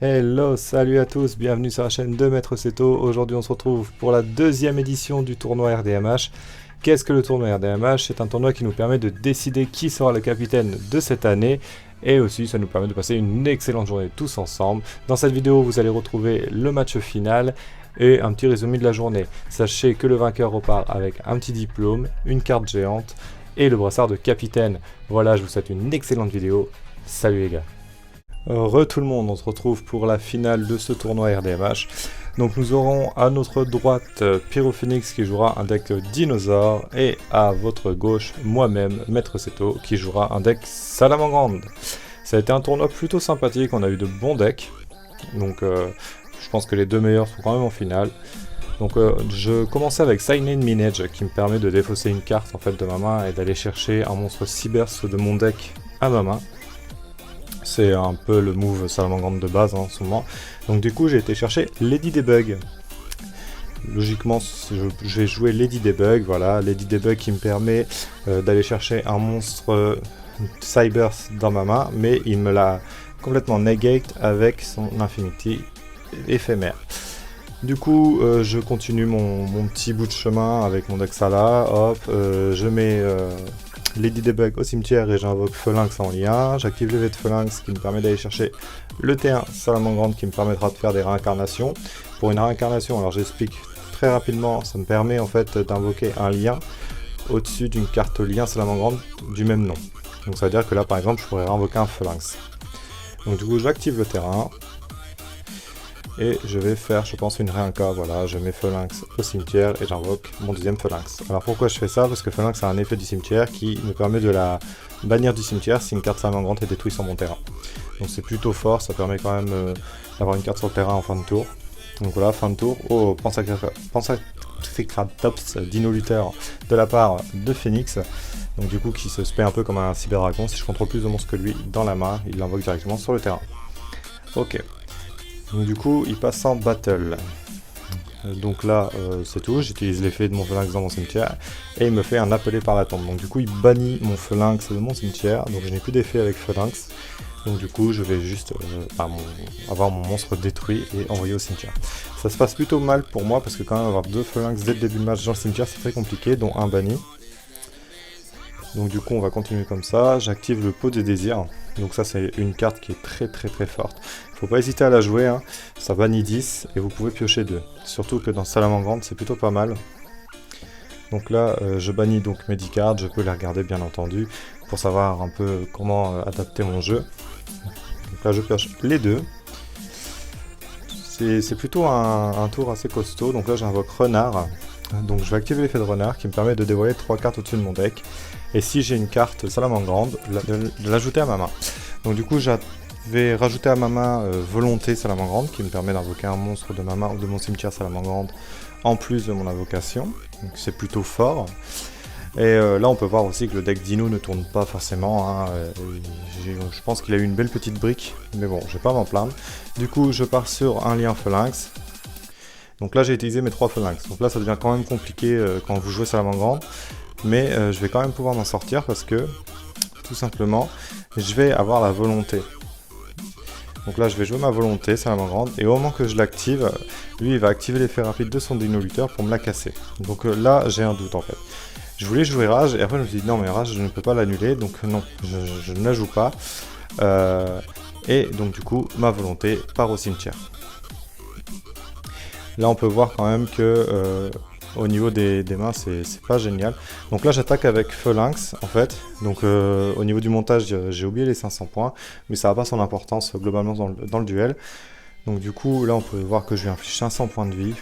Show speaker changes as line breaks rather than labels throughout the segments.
Hello, salut à tous, bienvenue sur la chaîne de Maître Seto. Aujourd'hui on se retrouve pour la deuxième édition du tournoi RDMH. Qu'est-ce que le tournoi RDMH? C'est un tournoi qui nous permet de décider qui sera le capitaine de cette année. Et aussi ça nous permet de passer une excellente journée tous ensemble. Dans cette vidéo vous allez retrouver le match final et un petit résumé de la journée. Sachez que le vainqueur repart avec un petit diplôme, une carte géante et le brassard de capitaine. Voilà, je vous souhaite une excellente vidéo. Salut les gars. Tout le monde, on se retrouve pour la finale de ce tournoi RDMH. Donc nous aurons à notre droite Pyrophoenix qui jouera un deck dinosaure et à votre gauche moi-même Maître Seto qui jouera un deck Salamandre. Ça a été un tournoi plutôt sympathique, on a eu de bons decks. Donc je pense que les deux meilleurs sont quand même en finale. Donc je commençais avec Silent Minage qui me permet de défausser une carte en fait de ma main et d'aller chercher un monstre Cyberse de mon deck à ma main. C'est un peu le move Salamandre de base en ce moment. Donc du coup j'ai été chercher Lady Debug. Logiquement je vais jouer Lady Debug, voilà, Lady Debug qui me permet d'aller chercher un monstre Cyber dans ma main, mais il me l'a complètement negate avec son Infinity éphémère. Du coup je continue mon petit bout de chemin avec mon deck Sala, hop, je mets Lady Debug au cimetière et j'invoque Phalanx en lien. J'active le V de Phalanx qui me permet d'aller chercher le T1 Salamandre qui me permettra de faire des réincarnations. Pour une réincarnation, alors j'explique très rapidement, ça me permet en fait d'invoquer un lien au-dessus d'une carte lien Salamandre du même nom. Donc ça veut dire que là par exemple je pourrais réinvoquer un Phalanx. Donc du coup j'active le terrain. Et je vais faire, je pense, une réinca, voilà, je mets Phalanx au cimetière et j'invoque mon deuxième Phalanx. Alors pourquoi je fais ça? Parce que Phalanx a un effet du cimetière qui me permet de la bannir du cimetière si une carte Salamandre est détruite sur mon terrain. Donc c'est plutôt fort, ça permet quand même d'avoir une carte sur le terrain en fin de tour. Donc voilà, fin de tour, oh, Pentaceratops Dino Luther de la part de Phoenix. Donc du coup qui se spé un peu comme un cyberdragon, si je contrôle plus de monstres que lui dans la main, il l'invoque directement sur le terrain. Ok. Donc du coup, il passe en battle. Donc là, c'est tout. J'utilise l'effet de mon Phalanx dans mon cimetière. Et il me fait un appelé par la tombe. Donc du coup, il bannit mon Phalanx de mon cimetière. Donc je n'ai plus d'effet avec Phalanx. Donc du coup, je vais juste avoir mon monstre détruit et envoyé au cimetière. Ça se passe plutôt mal pour moi, parce que quand même avoir deux Phalanx dès le début de match dans le cimetière, c'est très compliqué, dont un banni. Donc du coup on va continuer comme ça, j'active le pot des désirs, donc ça c'est une carte qui est très forte. Faut pas hésiter à la jouer, hein. Ça bannit 10 et vous pouvez piocher 2. Surtout que dans Salamandre c'est plutôt pas mal. Donc là je bannis donc mes 10 cartes, je peux les regarder bien entendu pour savoir un peu comment adapter mon jeu. Donc là je pioche les deux. C'est plutôt un tour assez costaud, donc là j'invoque Renard. Donc je vais activer l'effet de Renard qui me permet de dévoiler 3 cartes au-dessus de mon deck. Et si j'ai une carte Salamandre, de l'ajouter à ma main. Donc du coup je vais rajouter à ma main Volonté Salamandre qui me permet d'invoquer un monstre de ma main ou de mon cimetière Salamandre en plus de mon invocation. Donc c'est plutôt fort. Et là on peut voir aussi que le deck Dino ne tourne pas forcément, hein. Je pense qu'il a eu une belle petite brique, mais bon je vais pas m'en plaindre. Du coup je pars sur un lien Phalanx. Donc là j'ai utilisé mes 3 Phalanx, donc là ça devient quand même compliqué quand vous jouez Salamandre. Mais je vais quand même pouvoir m'en sortir parce que, tout simplement, je vais avoir la volonté. Donc là je vais jouer ma volonté, Salamandre, et au moment que je l'active, lui il va activer l'effet rapide de son Dino Luther pour me la casser. Donc là j'ai un doute en fait. Je voulais jouer Rage, et après je me suis dit non mais Rage je ne peux pas l'annuler, donc non, je ne la joue pas. Et donc du coup ma volonté part au cimetière. Là on peut voir quand même que au niveau des mains c'est pas génial. Donc là j'attaque avec Phalanx en fait. Donc au niveau du montage j'ai oublié les 500 points, mais ça n'a pas son importance globalement dans le duel. Donc du coup là on peut voir que je lui inflige 500 points de vie.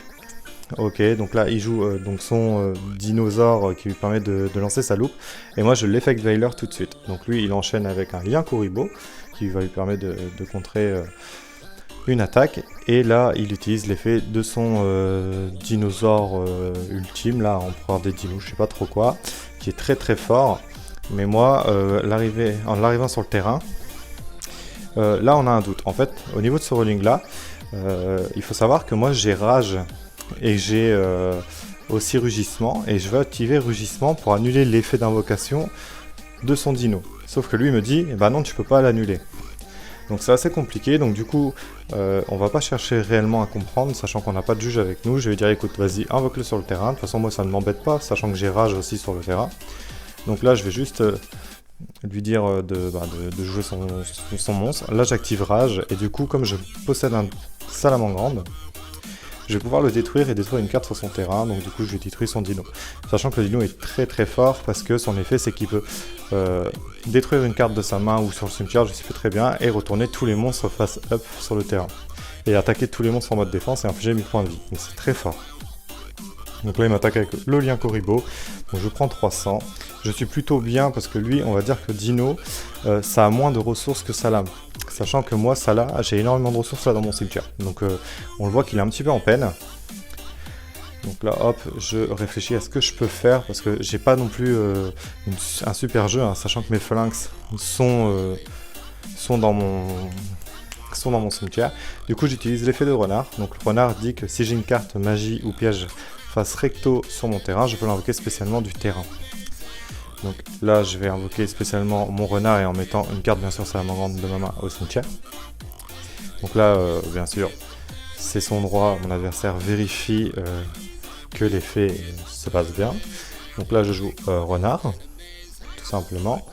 Ok, donc là il joue donc son dinosaure qui lui permet de lancer sa loupe. Et moi je l'effect Veiler tout de suite. Donc lui il enchaîne avec un lien Kuribo qui va lui permettre de contrer une attaque, et là il utilise l'effet de son dinosaure ultime, là empereur des dinos, je sais pas trop quoi, qui est très fort. Mais moi, en l'arrivant sur le terrain, là on a un doute. En fait, au niveau de ce rolling là, il faut savoir que moi j'ai rage et j'ai aussi rugissement, et je vais activer rugissement pour annuler l'effet d'invocation de son dino. Sauf que lui me dit, eh ben non tu peux pas l'annuler. Donc c'est assez compliqué, donc du coup on va pas chercher réellement à comprendre, sachant qu'on n'a pas de juge avec nous. Je vais dire écoute, vas-y, invoque-le sur le terrain. De toute façon moi ça ne m'embête pas, sachant que j'ai rage aussi sur le terrain. Donc là je vais juste lui dire de jouer son monstre. Là j'active rage, et du coup comme je possède un Salamangreande, je vais pouvoir le détruire et détruire une carte sur son terrain, donc du coup je vais détruire son dino. Sachant que le dino est très très fort parce que son effet c'est qu'il peut détruire une carte de sa main ou sur le cimetière, je sais plus très bien, et retourner tous les monstres face up sur le terrain. Et attaquer tous les monstres en mode défense et infliger 1000 points de vie, donc c'est très fort. Donc là il m'attaque avec le Linkuriboh, donc je prends 300. Je suis plutôt bien parce que lui, on va dire que Dino, ça a moins de ressources que Salam. Sachant que moi, Salah, j'ai énormément de ressources là dans mon cimetière. Donc on le voit qu'il est un petit peu en peine. Donc là, hop, je réfléchis à ce que je peux faire parce que j'ai pas non plus un super jeu, hein, sachant que mes phalanx sont dans mon cimetière. Du coup, j'utilise l'effet de renard. Donc le renard dit que si j'ai une carte magie ou piège face recto sur mon terrain, je peux l'invoquer spécialement du terrain. Donc là, je vais invoquer spécialement mon renard et en mettant une carte, bien sûr, Salamangreande de ma main au cimetière. Donc là, bien sûr, c'est son droit. Mon adversaire vérifie que l'effet se passe bien. Donc là, je joue renard, tout simplement.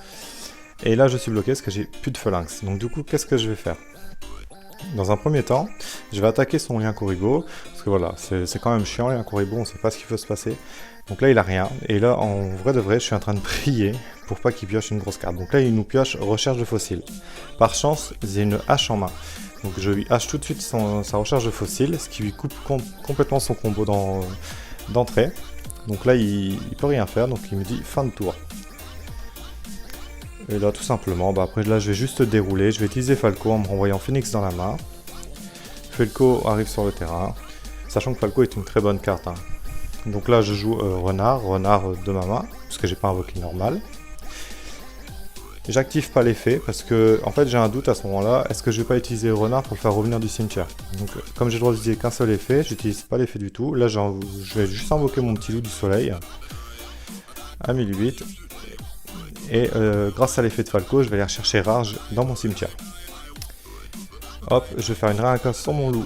Et là, je suis bloqué parce que j'ai plus de phalanx. Donc du coup, qu'est-ce que je vais faire? Dans un premier temps, je vais attaquer son Linkuriboh, parce que voilà, c'est quand même chiant, Linkuriboh, on ne sait pas ce qu'il peut se passer. Donc là, il a rien, et là, en vrai de vrai, je suis en train de prier pour pas qu'il pioche une grosse carte. Donc là, il nous pioche recherche de fossiles. Par chance, j'ai une hache en main. Donc je lui hache tout de suite sa recherche de fossiles, ce qui lui coupe complètement son combo d'entrée. Donc là, il peut rien faire, donc il me dit fin de tour. Et là, tout simplement, après là, je vais juste dérouler. Je vais utiliser Falco en me renvoyant Phoenix dans la main. Falco arrive sur le terrain, sachant que Falco est une très bonne carte. Hein. Donc là, je joue renard de ma main, parce que j'ai pas invoqué normal. J'active pas l'effet, parce que en fait, j'ai un doute à ce moment-là. Est-ce que je vais pas utiliser renard pour le faire revenir du cimetière? Donc, comme j'ai le droit d'utiliser qu'un seul effet, j'utilise pas l'effet du tout. Là, je vais juste invoquer mon petit loup du soleil à 1008. Et grâce à l'effet de Falco, je vais aller rechercher rage dans mon cimetière. Hop, je vais faire une réincarnation sur mon loup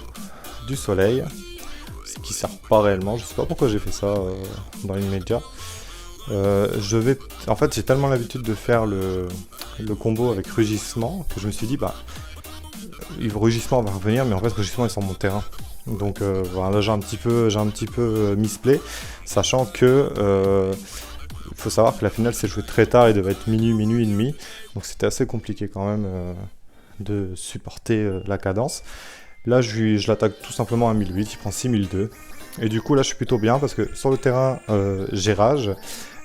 du soleil. Ce qui sert pas réellement, je sais pas pourquoi j'ai fait ça dans l'immédiat. En fait, j'ai tellement l'habitude de faire le combo avec rugissement que je me suis dit, rugissement va revenir, mais en fait, rugissement est sur mon terrain. Donc voilà, là, j'ai un petit peu misplay, sachant que il faut savoir que la finale s'est jouée très tard, il devait être minuit et demi, donc c'était assez compliqué quand même de supporter la cadence. Là je l'attaque tout simplement à 1008, il prend 6002, et du coup là je suis plutôt bien parce que sur le terrain j'ai rage,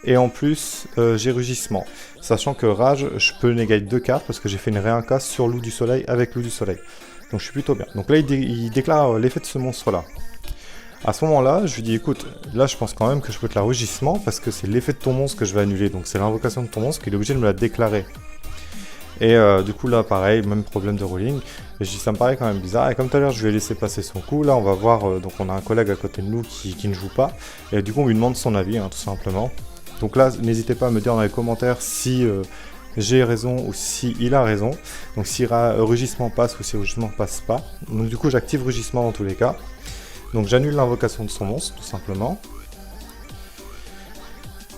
et en plus j'ai rugissement, sachant que rage je peux negate 2 cartes parce que j'ai fait une réinca sur loup du soleil avec loup du soleil, donc je suis plutôt bien. Donc là il déclare l'effet de ce monstre là. À ce moment-là, je lui dis écoute, là je pense quand même que je peux te la rugissement parce que c'est l'effet de ton monstre que je vais annuler, donc c'est l'invocation de ton monstre qu'il est obligé de me la déclarer. Et du coup là pareil, même problème de rolling, et je dis ça me paraît quand même bizarre, et comme tout à l'heure je lui ai laissé passer son coup, là on va voir, donc on a un collègue à côté de nous qui ne joue pas, et du coup on lui demande son avis, hein, tout simplement. Donc là n'hésitez pas à me dire dans les commentaires si j'ai raison ou si il a raison, donc si rugissement passe ou si rugissement passe pas. Donc du coup j'active rugissement dans tous les cas. Donc j'annule l'invocation de son monstre, tout simplement.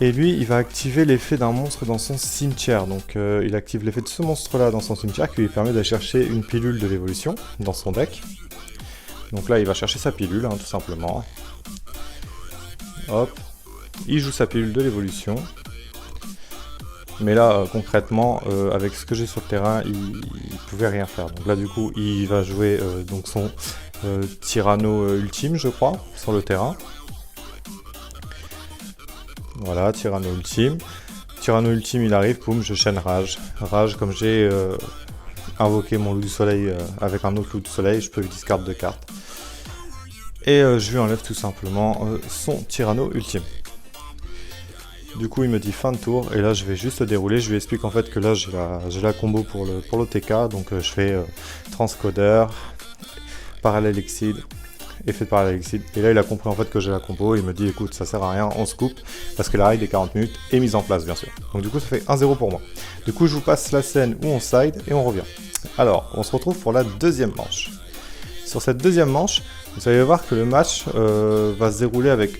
Et lui, il va activer l'effet d'un monstre dans son cimetière. Donc il active l'effet de ce monstre-là dans son cimetière qui lui permet d'aller chercher une pilule de l'évolution dans son deck. Donc là, il va chercher sa pilule, hein, tout simplement. Hop. Il joue sa pilule de l'évolution. Mais là, concrètement, avec ce que j'ai sur le terrain, il pouvait rien faire. Donc là, du coup, il va jouer donc son Tyranno ultime, je crois, sur le terrain. Voilà, Tyranno ultime. Tyranno ultime, il arrive, boum, je chaîne rage. Rage, comme j'ai invoqué mon loup du soleil avec un autre loup du soleil, je peux lui discard 2 cartes. Et je lui enlève tout simplement son Tyranno ultime. Du coup, il me dit fin de tour, et là, je vais juste dérouler. Je lui explique en fait que là, j'ai la combo pour l'OTK, donc je fais transcodeur, parallèle exceed effet de parallaxide. Et là il a compris en fait que j'ai la compo, il me dit écoute ça sert à rien, on se coupe, parce que la raid des 40 minutes est mise en place bien sûr. Donc du coup ça fait 1-0 pour moi. Du coup je vous passe la scène où on side et on revient. Alors on se retrouve pour la deuxième manche. Sur cette deuxième manche, vous allez voir que le match va se dérouler avec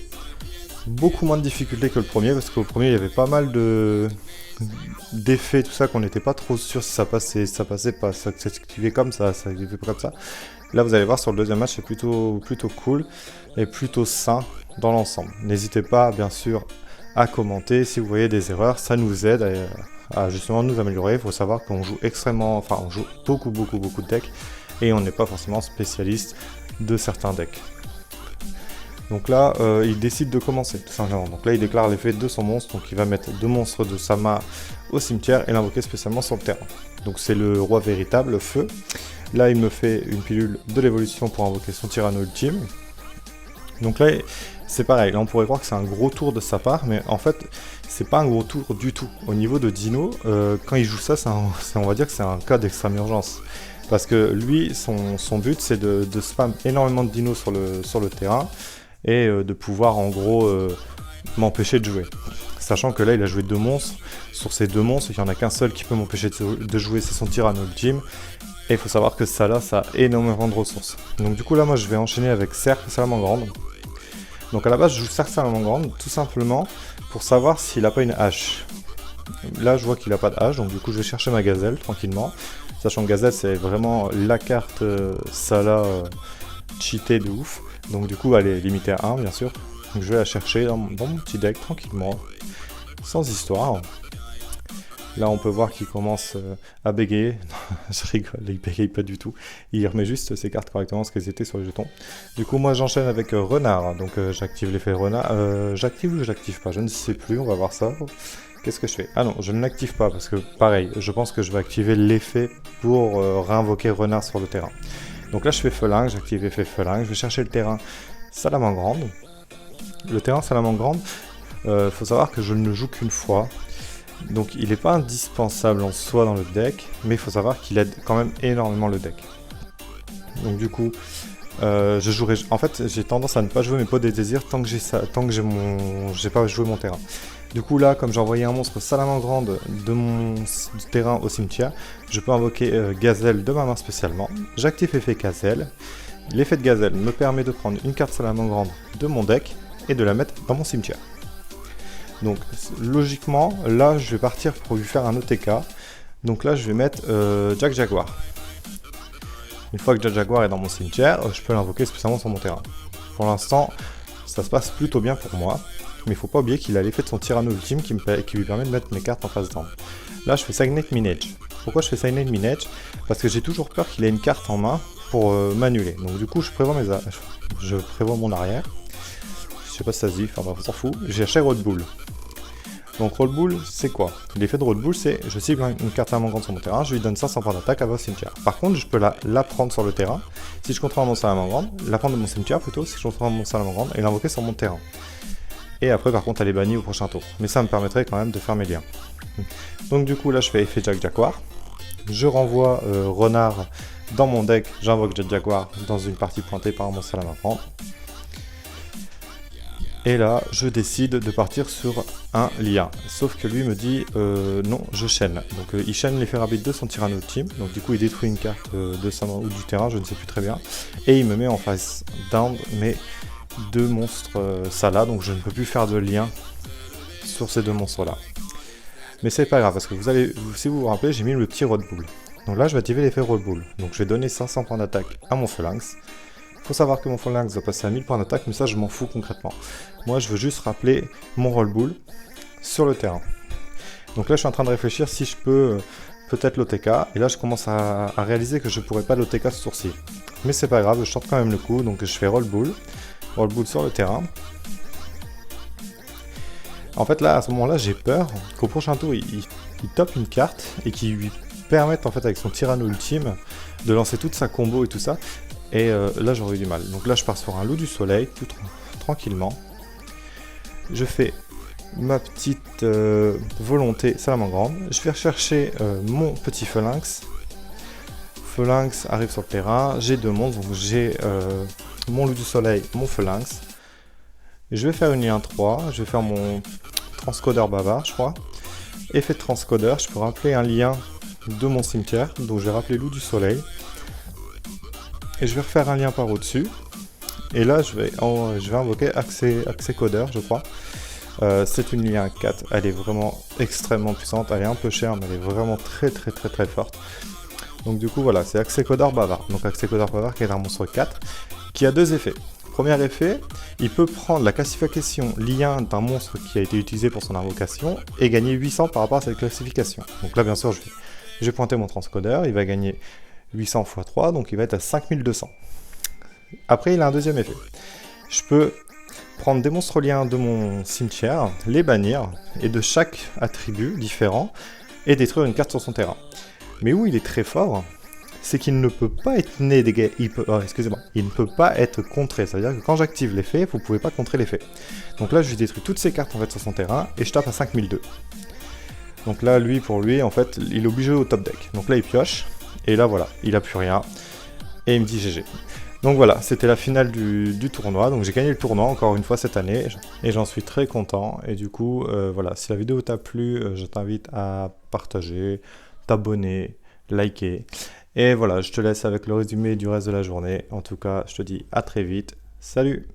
beaucoup moins de difficultés que le premier, parce qu'au premier il y avait pas mal d'effets, tout ça, qu'on n'était pas trop sûr si ça passait pas, ça s'activait comme ça s'activait pas comme ça. Là vous allez voir sur le deuxième match c'est plutôt cool et plutôt sain dans l'ensemble. N'hésitez pas bien sûr à commenter si vous voyez des erreurs, ça nous aide à justement nous améliorer. Il faut savoir qu'on joue on joue beaucoup de decks et on n'est pas forcément spécialiste de certains decks. Donc là, il décide de commencer, tout simplement. Donc là, il déclare l'effet de son monstre, donc il va mettre 2 monstres de sa main au cimetière et l'invoquer spécialement sur le terrain. Donc c'est le roi véritable, feu. Là, il me fait une pilule de l'évolution pour invoquer son tyranno ultime. Donc là, c'est pareil, là on pourrait croire que c'est un gros tour de sa part, mais en fait, c'est pas un gros tour du tout. Au niveau de Dino, quand il joue ça, on va dire que c'est un cas d'extrême urgence. Parce que lui, son but, c'est de spam énormément de dinos sur le terrain, et de pouvoir en gros m'empêcher de jouer. Sachant que là il a joué 2 monstres, sur ces 2 monstres il n'y en a qu'un seul qui peut m'empêcher de jouer, c'est son tyranno ultime, et il faut savoir que ça là ça a énormément de ressources. Donc du coup là moi je vais enchaîner avec Cercle Salamandre. Donc à la base je joue Cercle Salamandre tout simplement pour savoir s'il n'a pas une hache. Là je vois qu'il n'a pas de hache, donc du coup je vais chercher ma gazelle tranquillement, sachant que gazelle c'est vraiment la carte Sala cheatée de ouf. Donc du coup elle est limitée à 1 bien sûr. Donc je vais la chercher dans mon petit deck tranquillement, sans histoire. Là on peut voir qu'il commence à bégayer. Je rigole, il bégaye pas du tout. Il remet juste ses cartes correctement ce qu'elles étaient sur les jetons. Du coup moi j'enchaîne avec Renard. Donc j'active l'effet Renard. J'active ou j'active pas, je ne sais plus, on va voir ça. Qu'est-ce que je fais? Ah non, je ne l'active pas parce que pareil, je pense que je vais activer l'effet pour réinvoquer Renard sur le terrain. Donc là je fais Felingue, j'active l'effet Felingue, je vais chercher le terrain Salamandre. Le terrain Salamandre, faut savoir que je ne le joue qu'une fois. Donc il n'est pas indispensable en soi dans le deck, mais il faut savoir qu'il aide quand même énormément le deck. Donc du coup, je jouerai. En fait, j'ai tendance à ne pas jouer mes pots des désirs tant que j'ai pas joué mon terrain. Du coup là, comme j'ai envoyé un monstre Salamandre de mon terrain au cimetière, je peux invoquer Gazelle de ma main spécialement. J'active l'effet Gazelle. L'effet de Gazelle me permet de prendre une carte Salamandre de mon deck et de la mettre dans mon cimetière. Donc logiquement, là je vais partir pour lui faire un OTK. Donc là je vais mettre Jack Jaguar. Une fois que Jack Jaguar est dans mon cimetière, je peux l'invoquer spécialement sur mon terrain. Pour l'instant, ça se passe plutôt bien pour moi. Mais il faut pas oublier qu'il a l'effet de son tyranno ultime qui lui permet de mettre mes cartes en face d'armes. Là je fais Sagnate Minage. Pourquoi je fais Sagnate Minage? Parce que j'ai toujours peur qu'il ait une carte en main pour m'annuler. Donc du coup je prévois mon arrière. Je sais pas si ça se dit, enfin bref, on s'en fout. J'ai acheté Road Bull. Donc Road Bull c'est quoi? L'effet de Road Bull c'est je cible une carte Salamandre sur mon terrain, je lui donne 500 points d'attaque à votre cimetière. Par contre je peux la prendre sur le terrain si je contrôle mon Salamandre, la prendre de mon cimetière plutôt si je contrôle mon Salamandre et l'invoquer sur mon terrain. Et après par contre elle est bannie au prochain tour. Mais ça me permettrait quand même de faire mes liens. Donc du coup là je fais effet Jack Jaguar. Je renvoie Renard dans mon deck, j'invoque Jack Jaguar dans une partie pointée par mon Salamandre. Et là je décide de partir sur un lien. Sauf que lui me dit non, je chaîne. Donc il chaîne l'effet rapide de son tyranno ultime. Donc du coup il détruit une carte de sa main ou du terrain, je ne sais plus très bien. Et il me met en face down mes 2 monstres Sala, donc je ne peux plus faire de lien sur ces 2 monstres là. Mais c'est pas grave parce que si vous vous rappelez, j'ai mis le petit Road Bull. Donc là je vais activer l'effet Road Bull. Donc je vais donner 500 points d'attaque à mon Phalanx. Faut savoir que mon Phalanx va passer à 1000 points d'attaque, mais ça je m'en fous concrètement. Moi je veux juste rappeler mon Road Bull sur le terrain. Donc là je suis en train de réfléchir si je peux peut-être l'OTK, et là je commence à réaliser que je pourrais pas l'OTK ce tour-ci. Mais c'est pas grave, je tente quand même le coup, donc je fais Roll Bull sur le terrain. En fait là, à ce moment-là, j'ai peur qu'au prochain tour, il top une carte et qu'il lui permette en fait avec son tyranno ultime de lancer toute sa combo et tout ça. Et là j'aurais eu du mal. Donc là je pars sur un loup du soleil, tout tranquillement. Je fais ma petite volonté Salamandre. Je vais rechercher mon petit Phalanx. Phalanx arrive sur le terrain. J'ai 2 monstres, donc j'ai mon loup du soleil, mon feu lynx. Je vais faire une lien 3, je vais faire mon transcodeur bavard, je crois. Effet de transcodeur, je peux rappeler un lien de mon cimetière, donc je vais rappeler loup du soleil. Et je vais refaire un lien par au-dessus. Et là, je vais invoquer accès codeur, je crois. C'est une lien 4, elle est vraiment extrêmement puissante, elle est un peu chère, mais elle est vraiment très forte. Donc du coup, voilà, c'est accès codeur bavard. Donc accès codeur bavard qui est un monstre 4, qui a deux effets. Premier effet, il peut prendre la classification lien d'un monstre qui a été utilisé pour son invocation et gagner 800 par rapport à cette classification. Donc là, bien sûr, je vais pointer mon transcodeur, il va gagner 800 x 3, donc il va être à 5200. Après, il a un deuxième effet. Je peux prendre des monstres liens de mon cimetière, les bannir, et de chaque attribut différent, et détruire une carte sur son terrain. Mais où il est très fort, c'est qu'il ne peut pas être il ne peut pas être contré. C'est-à-dire que quand j'active l'effet, vous ne pouvez pas contrer l'effet. Donc là, je lui détruis toutes ces cartes en fait sur son terrain, et je tape à 5002. Donc là, pour lui, en fait, il est obligé au top deck. Donc là, il pioche, et là, voilà, il a plus rien, et il me dit GG. Donc voilà, c'était la finale du tournoi, donc j'ai gagné le tournoi encore une fois cette année, et j'en suis très content, et du coup, voilà, si la vidéo t'a plu, je t'invite à partager, t'abonner, liker, et voilà, je te laisse avec le résumé du reste de la journée. En tout cas, je te dis à très vite, salut!